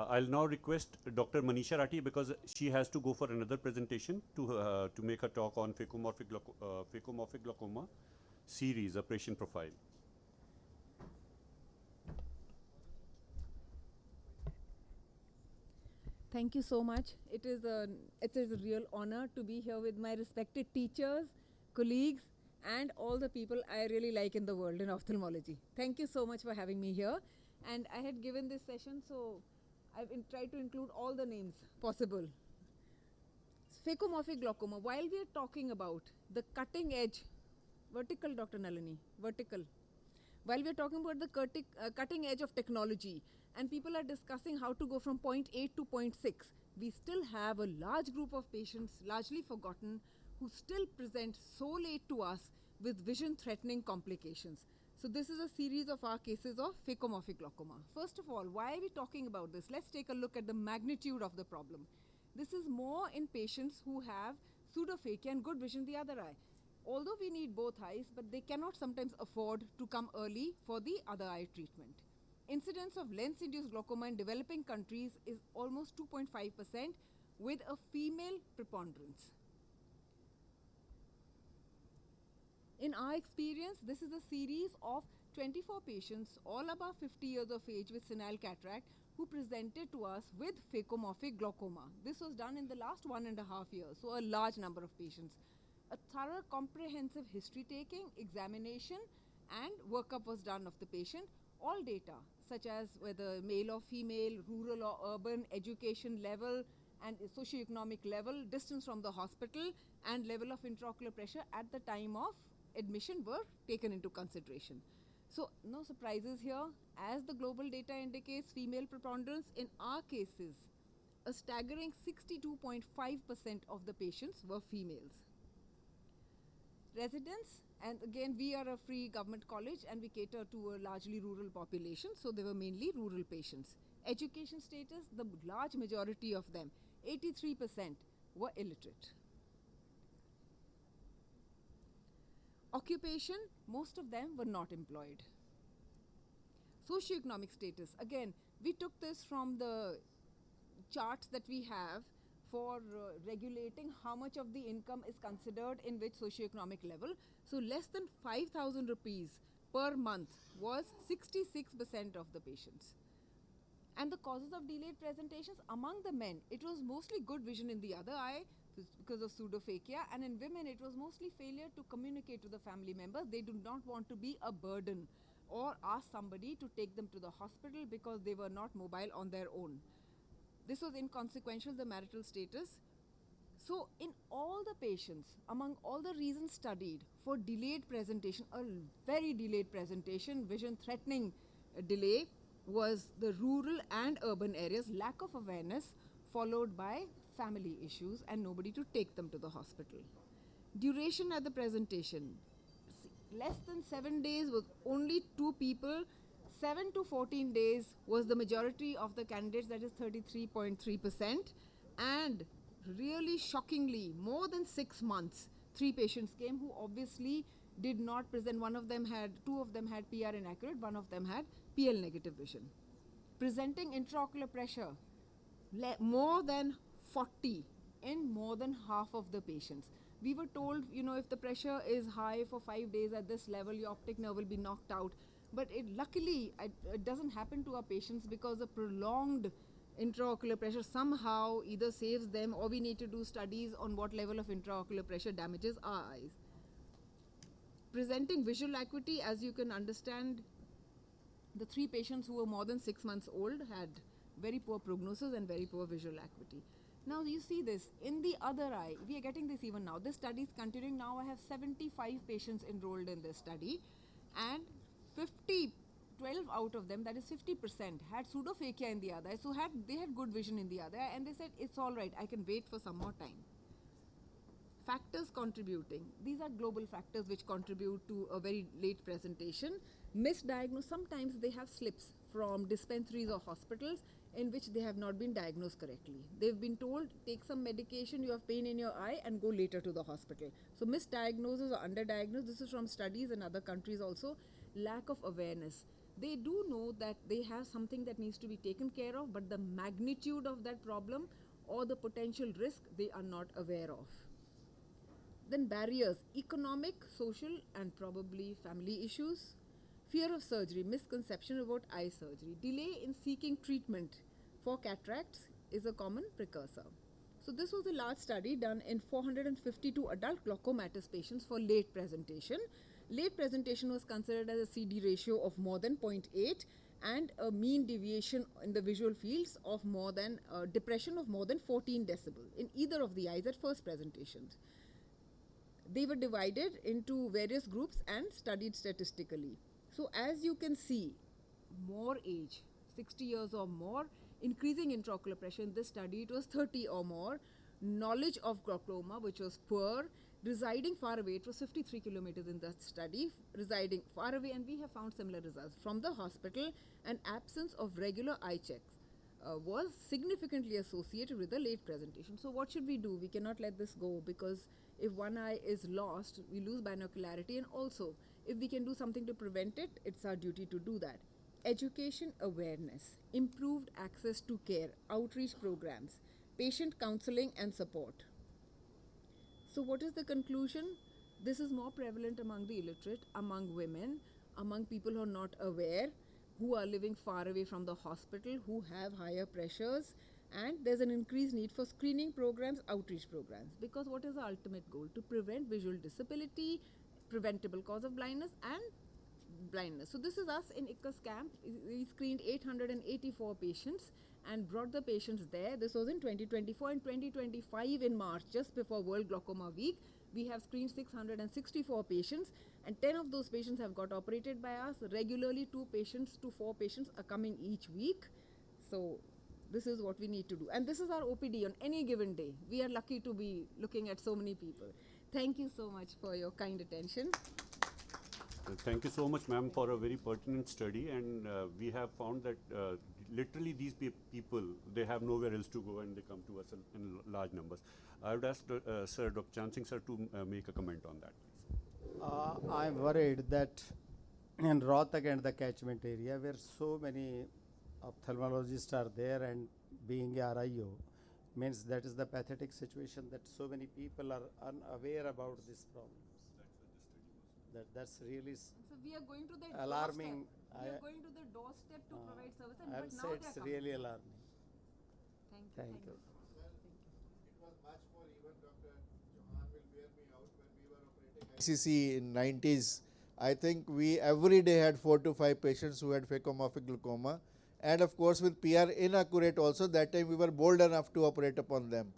I'll now request Dr. Manisha Rathi because she has to go for another presentation to make a talk on phacomorphic glaucoma series, a patient profile. Thank you so much. It is a real honor to be here with my respected teachers, colleagues, and all the people I really like in the world in ophthalmology. Thank you so much for having me here. And I had given this session, so I've tried to include all the names possible. Phacomorphic glaucoma. While we are talking about the cutting edge, vertical, Dr. Nalini, vertical. While we are talking about the cutting edge of technology and people are discussing how to go from point 8 to point 6, we still have a large group of patients, largely forgotten, who still present so late to us with vision threatening complications. So this is a series of our cases of phacomorphic glaucoma. First of all, why are we talking about this? Let's take a look at the magnitude of the problem. This is more in patients who have pseudophakia and good vision in the other eye. Although we need both eyes, but they cannot sometimes afford to come early for the other eye treatment. Incidence of lens-induced glaucoma in developing countries is almost 2.5% with a female preponderance. In our experience, this is a series of 24 patients, all above 50 years of age with senile cataract, who presented to us with phacomorphic glaucoma. This was done in the last 1.5 years, so a large number of patients. A thorough comprehensive history taking, examination and workup was done of the patient. All data such as whether male or female, rural or urban, education level and socioeconomic level, distance from the hospital and level of intraocular pressure at the time of admission were taken into consideration. So no surprises here. As the global data indicates, female preponderance, in our cases, a staggering 62.5% of the patients were females. Residents, and again we are a free government college and we cater to a largely rural population, so they were mainly rural patients. Education status, the large majority of them, 83%, were illiterate. Occupation, most of them were not employed. Socioeconomic status, again we took this from the charts that we have for regulating how much of the income is considered in which socioeconomic level. So less than 5,000 rupees per month was 66% of the patients. And the causes of delayed presentations among the men, it was mostly good vision in the other eye because of pseudophakia, and in women it was mostly failure to communicate to the family members. They do not want to be a burden or ask somebody to take them to the hospital because they were not mobile on their own. This was inconsequential, the marital status. So in all the patients, among all the reasons studied for delayed presentation, a very delayed presentation, vision threatening delay, was the rural and urban areas, lack of awareness, followed by family issues and nobody to take them to the hospital. Duration at the presentation, less than 7 days was only 2 people. 7 to 14 days was the majority of the candidates, that is 33.3%. And really shockingly, more than 6 months, 3 patients came who obviously did not present. Two of them had PR inaccurate, one of them had PL negative vision. Presenting intraocular pressure, more than 40 in more than half of the patients. We were told, if the pressure is high for 5 days at this level, your optic nerve will be knocked out. But luckily, it doesn't happen to our patients because a prolonged intraocular pressure somehow either saves them, or we need to do studies on what level of intraocular pressure damages our eyes. Presenting visual acuity, as you can understand, the 3 patients who were more than 6 months old had very poor prognosis and very poor visual acuity. Now you see this in the other eye. We are getting this even now. This study is continuing now. I have 75 patients enrolled in this study, and 12 out of them, that is 50%, had pseudophakia in the other eye. So they had good vision in the other eye, and they said it's all right, I can wait for some more time. Factors contributing. These are global factors which contribute to a very late presentation. Misdiagnosed. Sometimes they have slips from dispensaries or hospitals in which they have not been diagnosed correctly. They've been told, take some medication, you have pain in your eye, and go later to the hospital. So misdiagnosis or underdiagnosis. This is from studies in other countries also. Lack of awareness. They do know that they have something that needs to be taken care of, but the magnitude of that problem or the potential risk they are not aware of. Then barriers, economic, social, and probably family issues. Fear of surgery, misconception about eye surgery. Delay in seeking treatment for cataracts is a common precursor. So this was a large study done in 452 adult glaucomatous patients for late presentation. Late presentation was considered as a CD ratio of more than 0.8 and a mean deviation in the visual fields of more than depression of more than 14 decibel in either of the eyes at first presentations. They were divided into various groups and studied statistically. So as you can see, more age, 60 years or more, increasing intraocular pressure in this study, it was 30 or more, knowledge of glaucoma, which was poor, residing far away, it was 53 kilometers in that study, residing far away, and we have found similar results from the hospital, and absence of regular eye checks was significantly associated with the late presentation. So what should we do? We cannot let this go, because if one eye is lost, we lose binocularity, and also if we can do something to prevent it, it's our duty to do that. Education awareness, improved access to care, outreach programs, patient counseling and support. So what is the conclusion? This is more prevalent among the illiterate, among women, among people who are not aware, who are living far away from the hospital, who have higher pressures, and there's an increased need for screening programs, outreach programs. Because what is the ultimate goal? To prevent visual disability, preventable cause of blindness, and blindness. So this is us in ICCUS camp. We screened 884 patients and brought the patients there. This was in 2024 and 2025 in March, just before World Glaucoma Week. We have screened 664 patients, and 10 of those patients have got operated by us. Regularly, 2 patients to 4 patients are coming each week. So this is what we need to do. And this is our OPD on any given day. We are lucky to be looking at so many people. Thank you so much for your kind attention. Thank you so much, ma'am, for a very pertinent study. And we have found that literally these people, they have nowhere else to go, and they come to us in large numbers. I would ask Sir Dr. Chand Singh sir to make a comment on that, please. I'm worried that in Rohtak and the catchment area, where so many ophthalmologists are there, and being a RIO, means that is the pathetic situation that so many people are unaware about these problems. That's really So we are going to the alarming. doorstep. We are going to the doorstep to provide service, and I but would now say they are it's coming. really alarming. Thank you. Thank you. It was much more, even Dr. Johan will bear me out, when we were operating ICC in 90s. I think we every day had 4 to 5 patients who had phacomorphic glaucoma, and of course with PR inaccurate also. That time we were bold enough to operate upon them.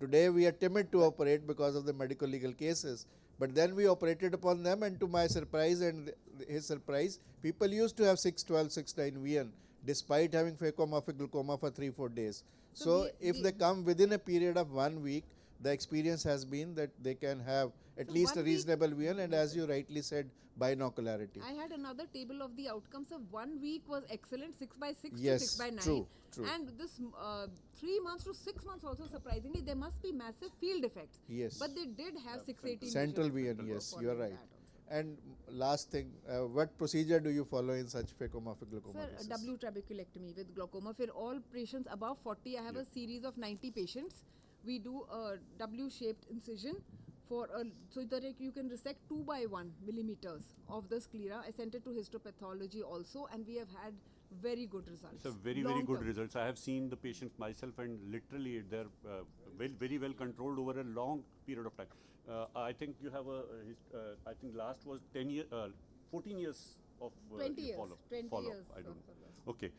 Today we are timid to operate because of the medical legal cases. But then we operated upon them, and to my surprise and his surprise, people used to have 612, 6-9 VN despite having phacomorphic glaucoma for 3-4 days. So if they come within a period of 1 week, the experience has been that they can have at So least a 1 week- reasonable VN, and as you rightly said, binocularity. I had another table of the outcomes of 1 week was excellent, 6/6 Yes, to 6/9. true. And this 3 months to 6 months also, surprisingly, there must be massive field effects. Yes. But they did have 618 Central vision VN, yes, following you are right. that also. And last thing, what procedure do you follow in such phacomorphic glaucoma Sir, cases? W trabeculectomy with glaucoma. For all patients above 40, I have a series of 90 patients. We do a W-shaped incision so that you can resect 2 by 1 millimeters of the sclera. I sent it to histopathology also, and we have had very good results. It's a very Long good term. results. I have seen the patients myself, and literally they're very well controlled over a long period of time. I think you have I think last was 10 years, 14 years of 20 years. follow. 20 follow. years I don't of know. follow. Okay.